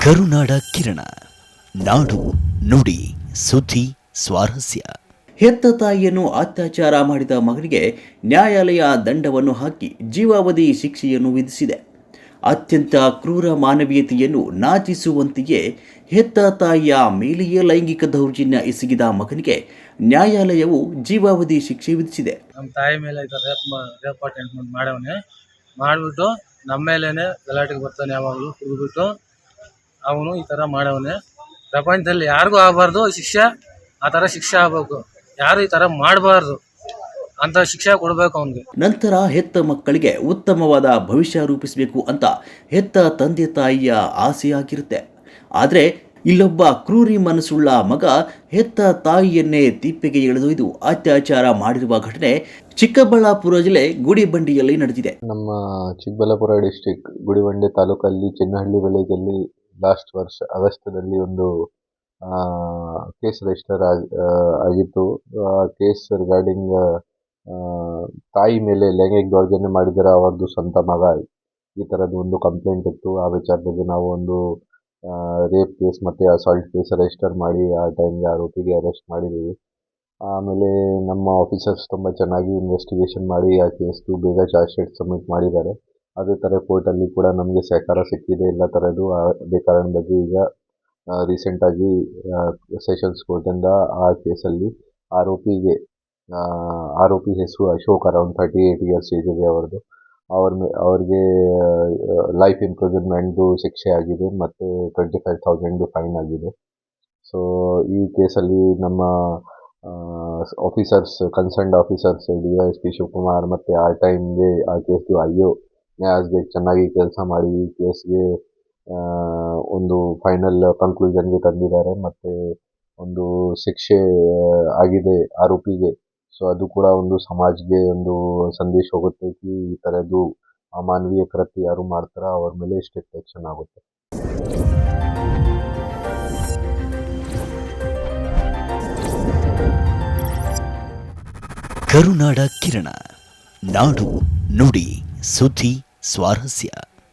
ಕರುನಾಡ ಕಿರಣ, ನಾಡು ನುಡಿ ಸುದ್ದಿ ಸ್ವಾರಸ್ಯ. ಹೆತ್ತ ತಾಯಿಯನ್ನು ಅತ್ಯಾಚಾರ ಮಾಡಿದ ಮಗನಿಗೆ ನ್ಯಾಯಾಲಯ ದಂಡವನ್ನು ಹಾಕಿ ಜೀವಾವಧಿ ಶಿಕ್ಷೆಯನ್ನು ವಿಧಿಸಿದೆ. ಅತ್ಯಂತ ಕ್ರೂರ ಮಾನವೀಯತೆಯನ್ನು ನಾಚಿಸುವಂತೆಯೇ ಹೆತ್ತ ತಾಯಿಯ ಮೇಲೆಯೇ ಲೈಂಗಿಕ ದೌರ್ಜನ್ಯ ಎಸಗಿದ ಮಗನಿಗೆ ನ್ಯಾಯಾಲಯವು ಜೀವಾವಧಿ ಶಿಕ್ಷೆ ವಿಧಿಸಿದೆ. ನಮ್ಮ ತಾಯಿ ಮೇಲೆ ರೇಪ್ ಅಟೆಂಪ್ಟ್ ಮಾಡವನೆ ಮಾಡಿಬಿಟ್ಟು ನಮ್ಮ ಮೇಲೇನೆ ಗಲಾಟೆಗೆ ಬರ್ತಾನೆ. ಯಾವಾಗಲೂ ಕುಡಿದ್ಬಿಟ್ಟು ಅವನು ಈ ಥರ ಮಾಡವನೆ. ಪ್ರಪಂಚದಲ್ಲಿ ಯಾರಿಗೂ ಆಗಬಾರ್ದು ಶಿಕ್ಷೆ. ಆ ಥರ ಶಿಕ್ಷೆ ಆಗಬೇಕು. ಯಾರು ಈ ಥರ ಮಾಡಬಾರ್ದು ಅಂತ ಶಿಕ್ಷೆ ಕೊಡಬೇಕು ಅವನಿಗೆ. ನಂತರ ಹೆತ್ತ ಮಕ್ಕಳಿಗೆ ಉತ್ತಮವಾದ ಭವಿಷ್ಯ ರೂಪಿಸಬೇಕು ಅಂತ ಹೆತ್ತ ತಂದೆ ತಾಯಿಯ ಆಸೆಯಾಗಿರುತ್ತೆ. ಆದರೆ ಇಲ್ಲೊಬ್ಬ ಕ್ರೂರಿ ಮನಸ್ಸುಳ್ಳ ಮಗ ಹೆತ್ತ ತಾಯಿಯನ್ನೇ ತಿಪ್ಪೆಗೆ ಎಳೆದೊಯ್ದು ಅತ್ಯಾಚಾರ ಮಾಡಿರುವ ಘಟನೆ ಚಿಕ್ಕಬಳ್ಳಾಪುರ ಜಿಲ್ಲೆ ಗುಡಿಬಂಡಿಯಲ್ಲಿ ನಡೆದಿದೆ. ನಮ್ಮ ಚಿಕ್ಕಬಳ್ಳಾಪುರ ಡಿಸ್ಟಿಕ್ ಗುಡಿಬಂಡೆ ತಾಲೂಕಲ್ಲಿ ಚಿನ್ನಹಳ್ಳಿ ವಿಲೇಜಲ್ಲಿ ಲಾಸ್ಟ್ ವರ್ಷ ಆಗಸ್ಟ್ದಲ್ಲಿ ಒಂದು ಕೇಸ್ ರಿಜಿಸ್ಟರ್ ಆಗಿತ್ತು. ಕೇಸ್ ರಿಗಾರ್ಡಿಂಗ್ ತಾಯಿ ಮೇಲೆ ಲೈಂಗಿಕ ದೌರ್ಜನ್ಯ ಮಾಡಿದರೆ ಅವರದ್ದು ಸ್ವಂತ ಮಗ ಈ ಥರದ್ದು ಒಂದು ಕಂಪ್ಲೇಂಟ್ ಇತ್ತು. ಆ ವಿಚಾರದಲ್ಲಿ ನಾವು ಒಂದು ರೇಪ್ ಕೇಸ್ ಮತ್ತು ಅಸಾಲ್ಟ್ ಕೇಸ್ ರಿಜಿಸ್ಟರ್ ಮಾಡಿ ಆ ಟೈಮ್ಗೆ ಆರೋಪಿಗೆ ಅರೆಸ್ಟ್ ಮಾಡಿದ್ದೀವಿ. ಆಮೇಲೆ ನಮ್ಮ ಆಫೀಸರ್ಸ್ ತುಂಬ ಚೆನ್ನಾಗಿ ಇನ್ವೆಸ್ಟಿಗೇಷನ್ ಮಾಡಿ ಆ ಕೇಸ್ದು ಬೇಗ ಚಾರ್ಜ್ ಶೀಟ್ ಸಬ್ಮಿಟ್ ಮಾಡಿದ್ದಾರೆ. ಅದೇ ಥರ ಕೋರ್ಟಲ್ಲಿ ಕೂಡ ನಮಗೆ ಸಹಕಾರ ಸಿಕ್ಕಿದೆ ಎಲ್ಲ ಥರದ್ದು. ಅದೇ ಕಾರಣದಲ್ಲಿ ಈಗ ರೀಸೆಂಟಾಗಿ ಸೆಷನ್ಸ್ ಕೋರ್ಟಿಂದ ಆ ಕೇಸಲ್ಲಿ ಆರೋಪಿ ಹೆಸರು ಅಶೋಕ್, ಅರೌಂಡ್ 38 ಇಯರ್ಸ್ ಏಜ್ ಇದೆ ಅವ್ರದ್ದು. ಅವ್ರಿಗೆ ಲೈಫ್ ಇಂಪ್ರಿಸನ್ಮೆಂಟ್ದು ಶಿಕ್ಷೆ ಆಗಿದೆ ಮತ್ತು 25,000 ಫೈನ್ ಆಗಿದೆ. ಸೊ ಈ ಕೇಸಲ್ಲಿ ನಮ್ಮ ಕನ್ಸರ್ನ್ಡ್ ಆಫೀಸರ್ಸ್ DYSP ಶಿವಕುಮಾರ್ ಮತ್ತು ಆ ಟೈಮ್ಗೆ ಆ ಕೇಸ್ದು IO ನ್ಯಾಯಾಸ್ಗೆ ಚೆನ್ನಾಗಿ ಕೆಲಸ ಮಾಡಿ ಈ ಕೇಸ್ಗೆ ಒಂದು ಫೈನಲ್ ಕನ್ಕ್ಲೂಷನ್ಗೆ ತಂದಿದ್ದಾರೆ ಮತ್ತು ಒಂದು ಶಿಕ್ಷೆ ಆಗಿದೆ ಆರೋಪಿಗೆ. ಸೊ ಅದು ಕೂಡ ಒಂದು ಸಮಾಜಕ್ಕೆ ಒಂದು ಸಂದೇಶ ಹೋಗುತ್ತೆ ಈ ಥರದ್ದು ಅಮಾನವೀಯ ಕೃತ್ಯ ಯಾರು ಮಾಡ್ತಾರೋ ಅವ್ರ ಮೇಲೆ ಸ್ಟ್ರಿಕ್ಟ್ ಆ್ಯಕ್ಷನ್ ಆಗುತ್ತೆ. ಕರುನಾಡ ಕಿರಣ, ನಾಡು ನುಡಿ ಸುದ್ದಿ ಸ್ವಾರಸ್ಯ.